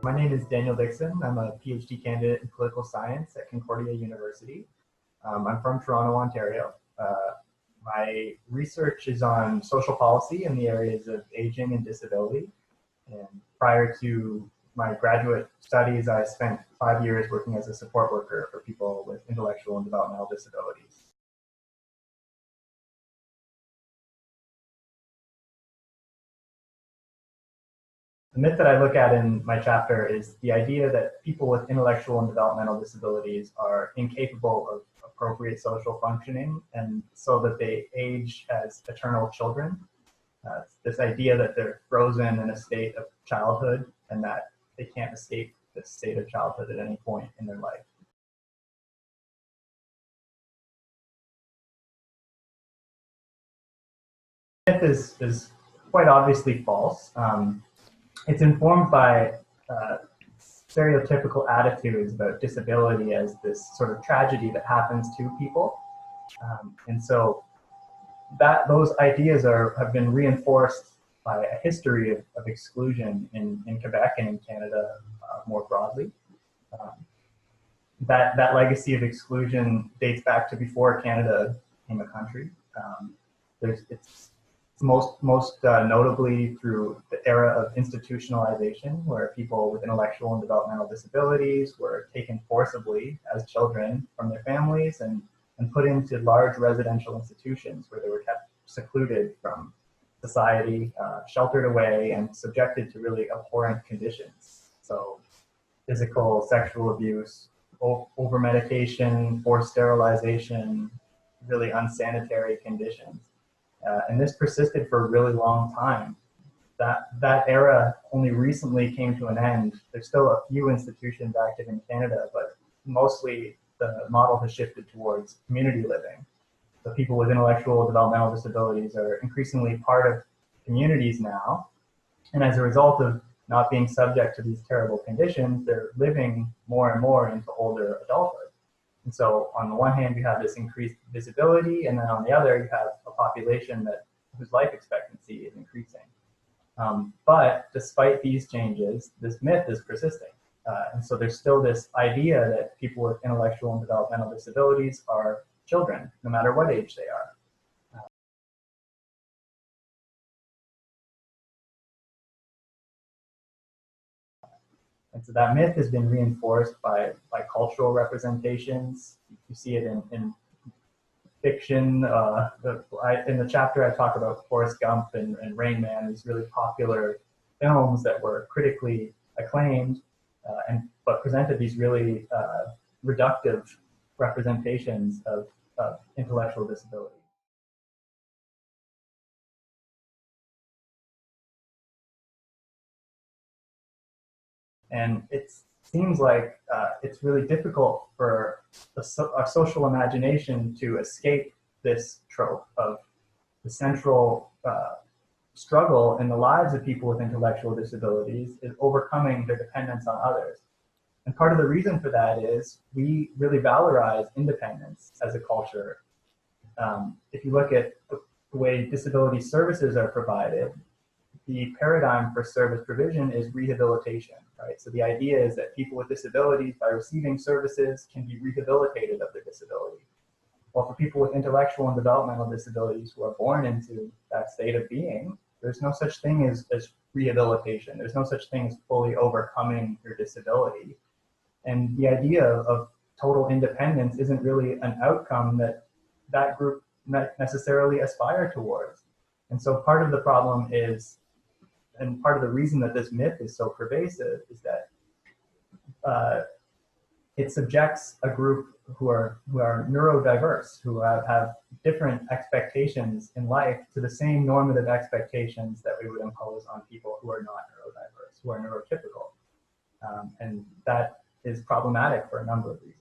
My name is Daniel Dickson. I'm a PhD candidate in political science at Concordia University. I'm from Toronto, Ontario. My research is on social policy in the areas of aging and disability. And prior to my graduate studies, I spent 5 years working as a support worker for people with intellectual and developmental disabilities. The myth that I look at in my chapter is the idea that people with intellectual and developmental disabilities are incapable of appropriate social functioning, and so that they age as eternal children. This idea that they're frozen in a state of childhood and that they can't escape this state of childhood at any point in their life. Myth is quite obviously false. It's informed by stereotypical attitudes about disability as this sort of tragedy that happens to people. And so those ideas have been reinforced by a history of exclusion in Quebec and in Canada more broadly. That legacy of exclusion dates back to before Canada became a country. It's most notably through the era of institutionalization, where people with intellectual and developmental disabilities were taken forcibly as children from their families and put into large residential institutions where they were kept secluded from society, sheltered away, and subjected to really abhorrent conditions. So physical, sexual abuse, over-medication, forced sterilization, really unsanitary conditions. And this persisted for a really long time. That era only recently came to an end. There's still a few institutions active in Canada, but mostly the model has shifted towards community living. So people with intellectual developmental disabilities are increasingly part of communities now. And as a result of not being subject to these terrible conditions, they're living more and more into older adulthood. And so on the one hand, you have this increased visibility, and then on the other, you have a population whose life expectancy is increasing. But despite these changes, this myth is persisting. And so there's still this idea that people with intellectual and developmental disabilities are children, no matter what age they are. And so that myth has been reinforced by cultural representations. You see it in fiction. In the chapter, I talk about Forrest Gump and Rain Man, these really popular films that were critically acclaimed, but presented these really reductive representations of intellectual disability. And it seems like it's really difficult for our social imagination to escape this trope of the central struggle in the lives of people with intellectual disabilities is overcoming their dependence on others. And part of the reason for that is we really valorize independence as a culture. If you look at the way disability services are provided, the paradigm for service provision is rehabilitation, right? So the idea is that people with disabilities, by receiving services, can be rehabilitated of their disability. Well, for people with intellectual and developmental disabilities who are born into that state of being, there's no such thing as rehabilitation. There's no such thing as fully overcoming your disability. And the idea of total independence isn't really an outcome that group necessarily aspire towards. And so part of the problem is, and part of the reason that this myth is so pervasive, is that it subjects a group who are neurodiverse, who have different expectations in life to the same normative expectations that we would impose on people who are not neurodiverse, who are neurotypical. And that is problematic for a number of reasons.